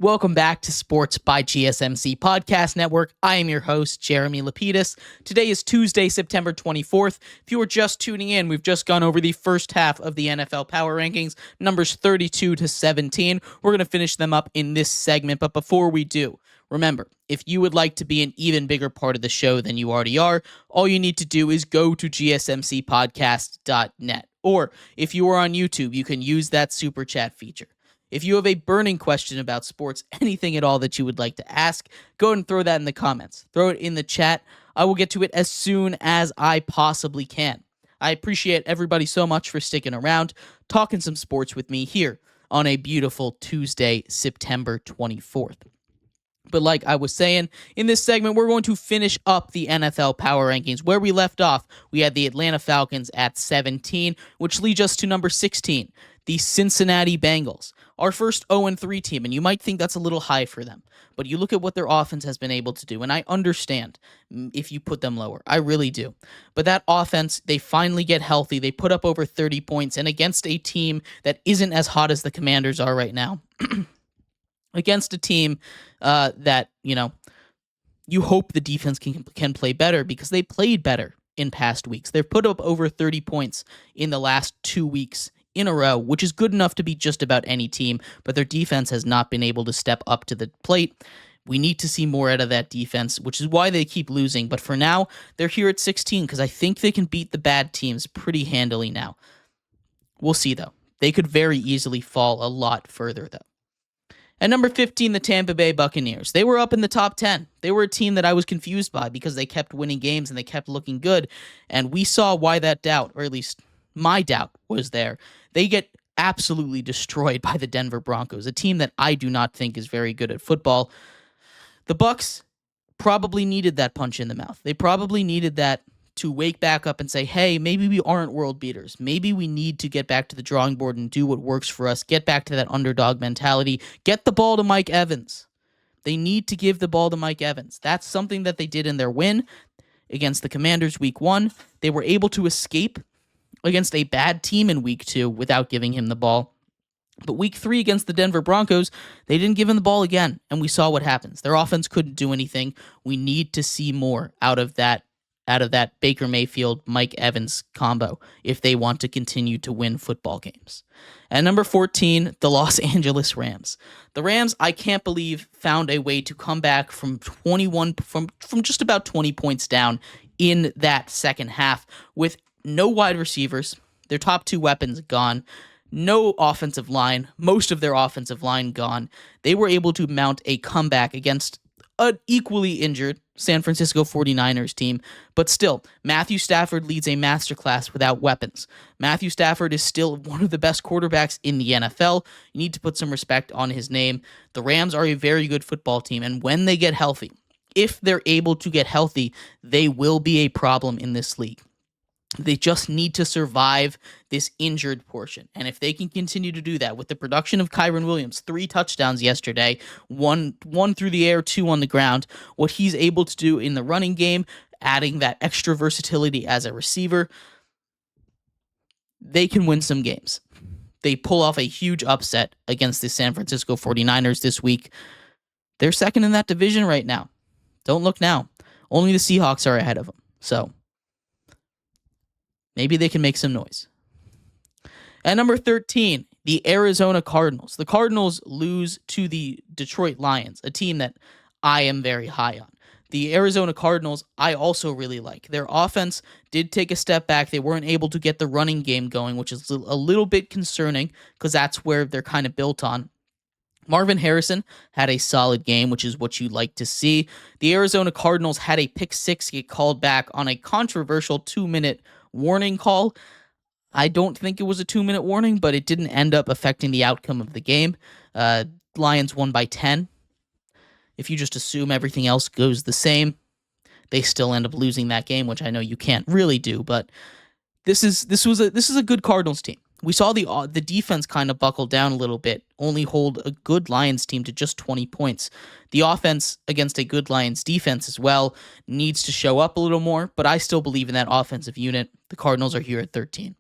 Welcome back to Sports by GSMC Podcast Network. I am your host, Jeremy Lapidus. Today is Tuesday, September 24th. If you are just tuning in, we've just gone over the first half of the NFL Power Rankings, numbers 32 to 17. We're going to finish them up in this segment, but before we do, remember, if you would like to be an even bigger part of the show than you already are, all you need to do is go to gsmcpodcast.net. Or if you are on YouTube, you can use that super chat feature. If you have a burning question about sports, anything at all that you would like to ask, go ahead and throw that in the comments. Throw it in the chat. I will get to it as soon as I possibly can. I appreciate everybody so much for sticking around, talking some sports with me here on a beautiful Tuesday, September 24th. But like I was saying, in this segment, we're going to finish up the NFL Power Rankings. Where we left off, we had the Atlanta Falcons at 17, which leads us to number 16, the Cincinnati Bengals. Our first 0-3 team, and you might think that's a little high for them, but you look at what their offense has been able to do, and I understand if you put them lower. I really do. But that offense, they finally get healthy. They put up over 30 points, and against a team that isn't as hot as the Commanders are right now, against a team that, you hope the defense can play better because they played better in past weeks. They've put up over 30 points in the last 2 weeks in a row, which is good enough to beat just about any team, but their defense has not been able to step up to the plate. We need to see more out of that defense, which is why they keep losing. But for now, they're here at 16 because I think they can beat the bad teams pretty handily now. We'll see, though. They could very easily fall a lot further, though. At number 15, the Tampa Bay Buccaneers. They were up in the top 10. They were a team that I was confused by because they kept winning games and they kept looking good. And we saw why that doubt, or at least my doubt, was there. They get absolutely destroyed by the Denver Broncos, a team that I do not think is very good at football. The Bucs probably needed that punch in the mouth. They probably needed that to wake back up and say, hey, maybe we aren't world beaters. Maybe we need to get back to the drawing board and do what works for us. Get back to that underdog mentality. Get the ball to Mike Evans. They need to give the ball to Mike Evans. That's something that they did in their win against the Commanders week 1. They were able to escape against a bad team in week 2 without giving him the ball. But week 3 against the Denver Broncos, they didn't give him the ball again, and we saw what happens. Their offense couldn't do anything. We need to see more out of that Baker Mayfield, Mike Evans combo if they want to continue to win football games. At number 14, the Los Angeles Rams. The Rams, I can't believe, found a way to come back from just about 20 points down in that second half with no wide receivers, their top 2 weapons gone, no offensive line, most of their offensive line gone. They were able to mount a comeback against an equally injured San Francisco 49ers team, but still, Matthew Stafford leads a masterclass without weapons. Matthew Stafford is still one of the best quarterbacks in the NFL. You need to put some respect on his name. The Rams are a very good football team, and when they get healthy, if they're able to get healthy, they will be a problem in this league. They just need to survive this injured portion. And if they can continue to do that with the production of Kyren Williams, 3 touchdowns yesterday, one through the air, 2 on the ground, what he's able to do in the running game, adding that extra versatility as a receiver, they can win some games. They pull off a huge upset against the San Francisco 49ers this week. They're second in that division right now. Don't look now. Only the Seahawks are ahead of them. So maybe they can make some noise. At number 13, the Arizona Cardinals. The Cardinals lose to the Detroit Lions, a team that I am very high on. The Arizona Cardinals, I also really like. Their offense did take a step back. They weren't able to get the running game going, which is a little bit concerning because that's where they're kind of built on. Marvin Harrison had a solid game, which is what you like to see. The Arizona Cardinals had a pick 6 get called back on a controversial 2-minute warning call. I don't think it was a 2-minute warning, but it didn't end up affecting the outcome of the game. Lions won by 10. If you just assume everything else goes the same, they still end up losing that game, which I know you can't really do. But this is a good Cardinals team. We saw the defense kind of buckle down a little bit, only hold a good Lions team to just 20 points. The offense against a good Lions defense as well needs to show up a little more, but I still believe in that offensive unit. The Cardinals are here at 13.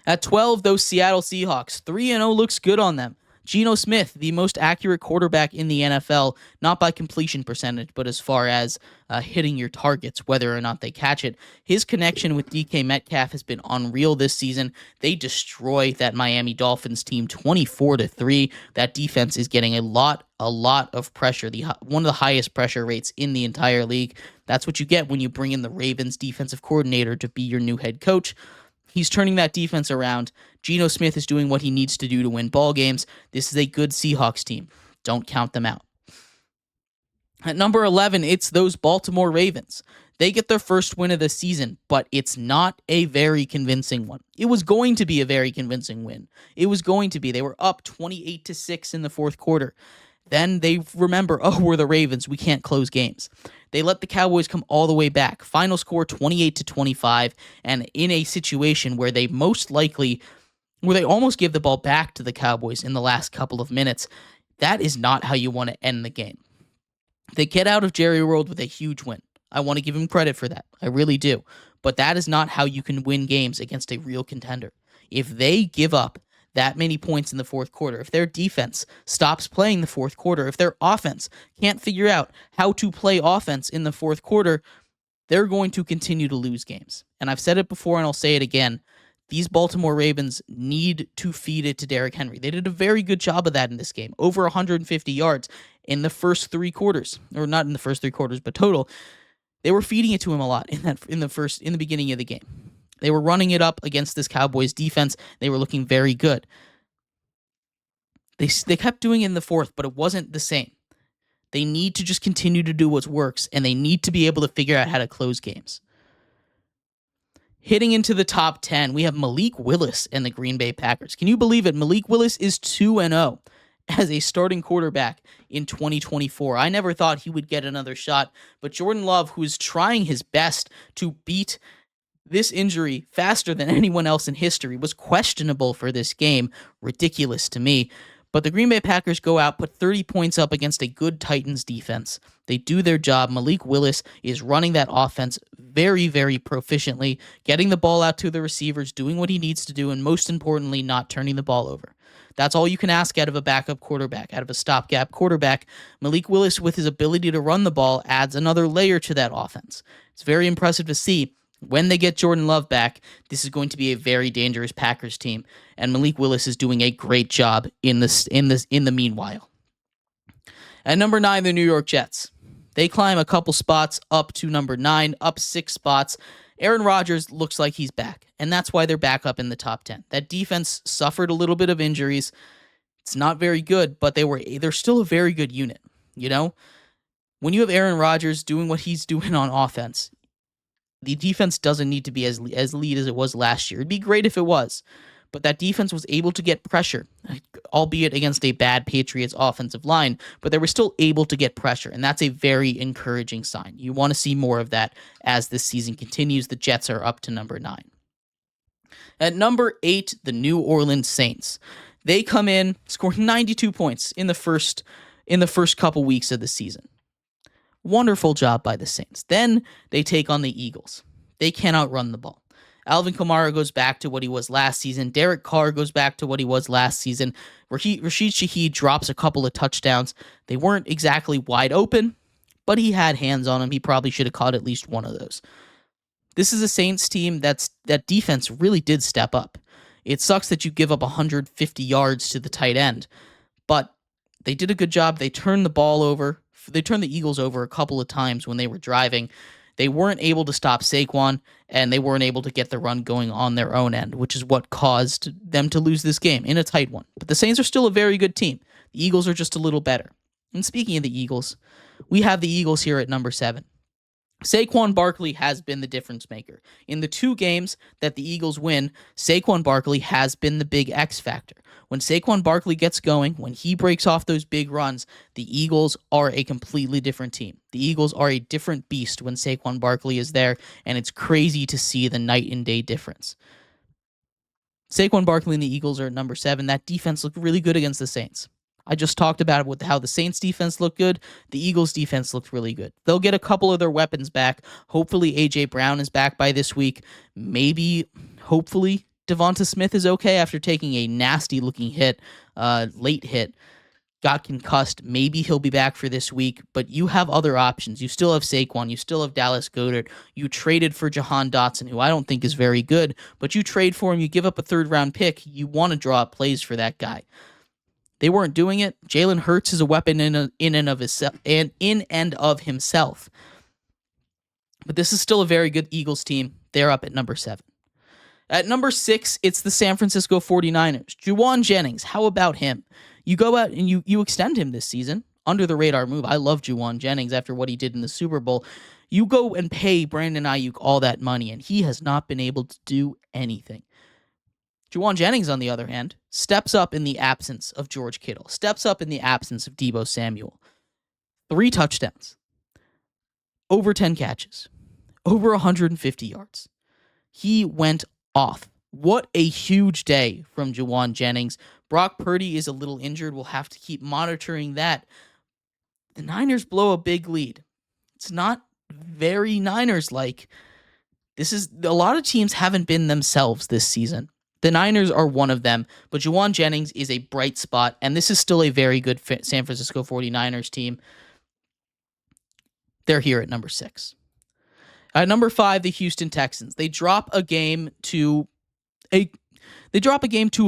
At 12, those Seattle Seahawks. 3-0 looks good on them. Geno Smith, the most accurate quarterback in the NFL, not by completion percentage, but as far as hitting your targets, whether or not they catch it. His connection with DK Metcalf has been unreal this season. They destroy that Miami Dolphins team 24-3. That defense is getting a lot of pressure, one of the highest pressure rates in the entire league. That's what you get when you bring in the Ravens defensive coordinator to be your new head coach. He's turning that defense around. Geno Smith is doing what he needs to do to win ball games. This is a good Seahawks team. Don't count them out. At number 11, it's those Baltimore Ravens. They get their first win of the season, but it's not a very convincing one. It was going to be a very convincing win. It was going to be. They were up 28-6 in the fourth quarter. Then they remember, we're the Ravens. We can't close games. They let the Cowboys come all the way back. Final score 28-25, and in a situation where they almost give the ball back to the Cowboys in the last couple of minutes. That is not how you want to end the game. They get out of Jerry World with a huge win. I want to give him credit for that. I really do. But that is not how you can win games against a real contender. If they give up that many points in the fourth quarter, if their defense stops playing the fourth quarter, if their offense can't figure out how to play offense in the fourth quarter, they're going to continue to lose games. And I've said it before and I'll say it again. These Baltimore Ravens need to feed it to Derrick Henry. They did a very good job of that in this game. Over 150 yards in the first three quarters. Or not in the first three quarters, but total. They were feeding it to him a lot in the beginning of the game. They were running it up against this Cowboys defense. They were looking very good. They kept doing it in the fourth, but it wasn't the same. They need to just continue to do what works, and they need to be able to figure out how to close games. Hitting into the top 10, we have Malik Willis and the Green Bay Packers. Can you believe it? Malik Willis is 2-0 as a starting quarterback in 2024. I never thought he would get another shot, but Jordan Love, who is trying his best to beat this injury faster than anyone else in history, was questionable for this game. Ridiculous to me. But the Green Bay Packers go out, put 30 points up against a good Titans defense. They do their job. Malik Willis is running that offense very, very proficiently, getting the ball out to the receivers, doing what he needs to do, and most importantly, not turning the ball over. That's all you can ask out of a backup quarterback, out of a stopgap quarterback. Malik Willis, with his ability to run the ball, adds another layer to that offense. It's very impressive to see. When they get Jordan Love back, this is going to be a very dangerous Packers team, and Malik Willis is doing a great job in the meanwhile. At number 9, the New York Jets. They climb a couple spots up to number 9, up 6 spots. Aaron Rodgers looks like he's back, and that's why they're back up in the top 10. That defense suffered a little bit of injuries. It's not very good, but they're still a very good unit. You know, when you have Aaron Rodgers doing what he's doing on offense, the defense doesn't need to be as lead as it was last year. It'd be great if it was, but that defense was able to get pressure, albeit against a bad Patriots offensive line, but they were still able to get pressure, and that's a very encouraging sign. You want to see more of that as this season continues. The Jets are up to number 9. At number 8, the New Orleans Saints. They come in, score 92 points in the first couple weeks of the season. Wonderful job by the Saints. Then they take on the Eagles. They cannot run the ball. Alvin Kamara goes back to what he was last season. Derek Carr goes back to what he was last season. Rashid Shaheed drops a couple of touchdowns. They weren't exactly wide open, but he had hands on him. He probably should have caught at least one of those. This is a Saints team that defense really did step up. It sucks that you give up 150 yards to the tight end, but they did a good job. They turned the ball over. They turned the Eagles over a couple of times when they were driving. They weren't able to stop Saquon, and they weren't able to get the run going on their own end, which is what caused them to lose this game in a tight one. But the Saints are still a very good team. The Eagles are just a little better. And speaking of the Eagles, we have the Eagles here at number 7. Saquon Barkley has been the difference maker. In the 2 games that the Eagles win, Saquon Barkley has been the big X factor. When Saquon Barkley gets going, when he breaks off those big runs, the Eagles are a completely different team. The Eagles are a different beast when Saquon Barkley is there, and it's crazy to see the night and day difference. Saquon Barkley and the Eagles are at number 7. That defense looked really good against the Saints. I just talked about it with how the Saints defense looked good. The Eagles defense looked really good. They'll get a couple of their weapons back. Hopefully A.J. Brown is back by this week. Maybe, hopefully, Devonta Smith is okay after taking a nasty-looking hit, late hit. Got concussed. Maybe he'll be back for this week, but you have other options. You still have Saquon. You still have Dallas Goedert. You traded for Jahan Dotson, who I don't think is very good, but you trade for him. You give up a third-round pick. You want to draw up plays for that guy. They weren't doing it. Jalen Hurts is a weapon in and of himself. But this is still a very good Eagles team. They're up at number 7. At number 6, it's the San Francisco 49ers. Juwan Jennings, how about him? You go out and you extend him this season. Under the radar move. I love Juwan Jennings after what he did in the Super Bowl. You go and pay Brandon Ayuk all that money, and he has not been able to do anything. Juwan Jennings, on the other hand, steps up in the absence of George Kittle, steps up in the absence of Deebo Samuel. 3 touchdowns, over 10 catches, over 150 yards. He went off. What a huge day from Juwan Jennings. Brock Purdy is a little injured. We'll have to keep monitoring that. The Niners blow a big lead. It's not very Niners-like. A lot of teams haven't been themselves this season. The Niners are one of them, but Juwan Jennings is a bright spot, and this is still a very good San Francisco 49ers team. They're here at number 6. At number 5, the Houston Texans. They drop a game to a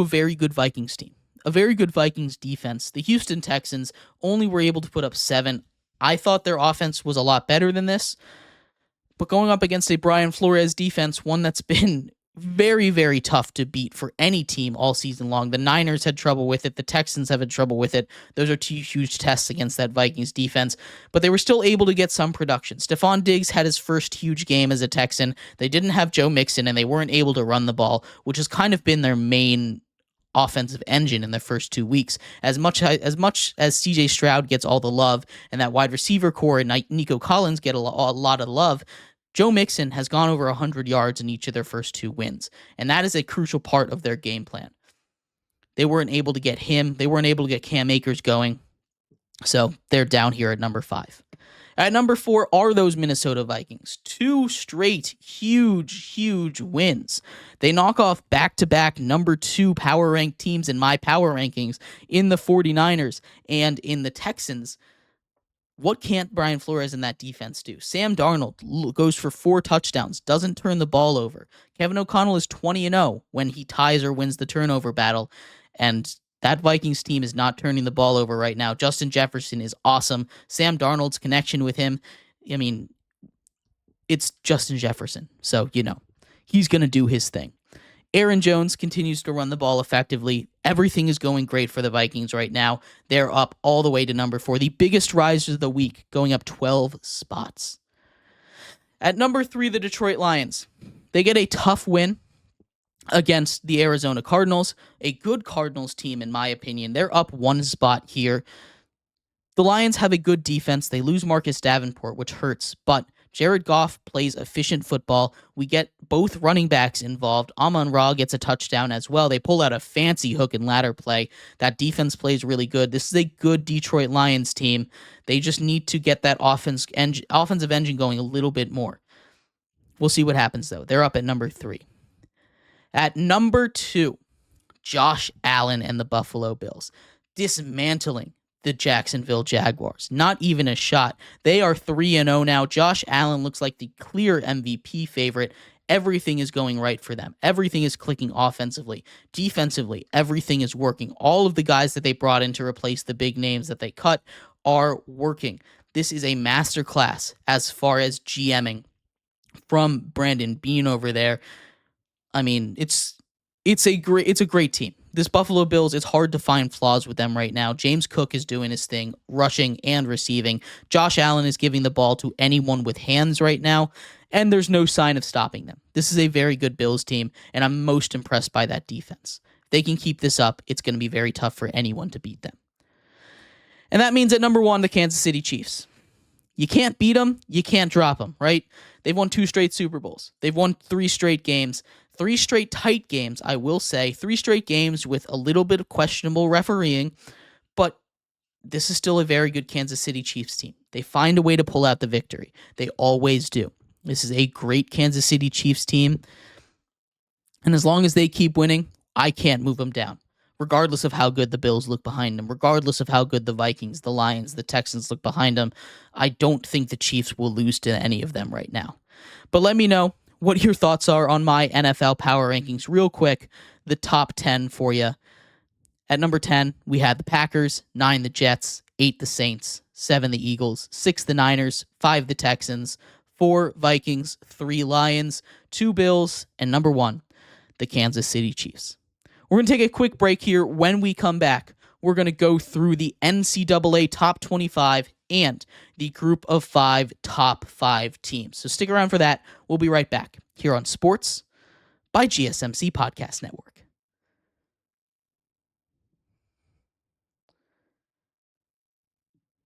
very good Vikings team, a very good Vikings defense. The Houston Texans only were able to put up 7. I thought their offense was a lot better than this, but going up against a Brian Flores defense, one that's been very, very tough to beat for any team all season long. The Niners had trouble with it. The Texans have had trouble with it. Those are 2 huge tests against that Vikings defense, but they were still able to get some production. Stephon Diggs had his first huge game as a Texan. They didn't have Joe Mixon, and they weren't able to run the ball, which has kind of been their main offensive engine in the first 2 weeks. As much as CJ Stroud gets all the love, and that wide receiver core and Nico Collins get a lot of love, Joe Mixon has gone over 100 yards in each of their first 2 wins, and that is a crucial part of their game plan. They weren't able to get him. They weren't able to get Cam Akers going, so they're down here at number 5. At number 4 are those Minnesota Vikings. 2 straight huge wins. They knock off back-to-back number 2 power-ranked teams in my power rankings in the 49ers and in the Texans. What can't Brian Flores and that defense do? Sam Darnold goes for 4 touchdowns, doesn't turn the ball over. Kevin O'Connell is 20-0 when he ties or wins the turnover battle, and that Vikings team is not turning the ball over right now. Justin Jefferson is awesome. Sam Darnold's connection with him, I mean, it's Justin Jefferson, so, he's going to do his thing. Aaron Jones continues to run the ball effectively. Everything is going great for the Vikings right now. They're up all the way to number 4, the biggest rise of the week, going up 12 spots. At number 3, the Detroit Lions. They get a tough win against the Arizona Cardinals, a good Cardinals team in my opinion. They're up 1 spot here. The Lions have a good defense. They lose Marcus Davenport, which hurts, but Jared Goff plays efficient football. We get both running backs involved. Amon-Ra gets a touchdown as well. They pull out a fancy hook and ladder play. That defense plays really good. This is a good Detroit Lions team. They just need to get that offensive engine going a little bit more. We'll see what happens, though. They're up at number 3. At number 2, Josh Allen and the Buffalo Bills. Dismantling the Jacksonville Jaguars. Not even a shot. They are 3-0 now. Josh Allen looks like the clear MVP favorite. Everything is going right for them. Everything is clicking offensively. Defensively, everything is working. All of the guys that they brought in to replace the big names that they cut are working. This is a masterclass as far as GMing from Brandon Beane over there. I mean, it's a great team. This Buffalo Bills, it's hard to find flaws with them right now. James Cook is doing his thing, rushing and receiving. Josh Allen is giving the ball to anyone with hands right now, and there's no sign of stopping them. This is a very good Bills team, and I'm most impressed by that defense. If they can keep this up, it's going to be very tough for anyone to beat them. And that means at number 1, the Kansas City Chiefs. You can't beat them, you can't drop them, right? They've won 2 straight Super Bowls. They've won 3 straight games. 3 straight tight games, I will say. 3 straight games with a little bit of questionable refereeing, but this is still a very good Kansas City Chiefs team. They find a way to pull out the victory. They always do. This is a great Kansas City Chiefs team. And as long as they keep winning, I can't move them down, regardless of how good the Bills look behind them, regardless of how good the Vikings, the Lions, the Texans look behind them. I don't think the Chiefs will lose to any of them right now. But let me know what your thoughts are on my NFL power rankings real quick. The top 10 for you. At number 10, we had the Packers, 9 the Jets, 8 the Saints, 7 the Eagles, 6 the Niners, 5 the Texans, 4 Vikings, 3 Lions, 2 Bills, and number 1, the Kansas City Chiefs. We're going to take a quick break here. When we come back, we're going to go through the NCAA top 25 and the group of 5 top 5 teams. So stick around for that. We'll be right back here on Sports by GSMC Podcast Network.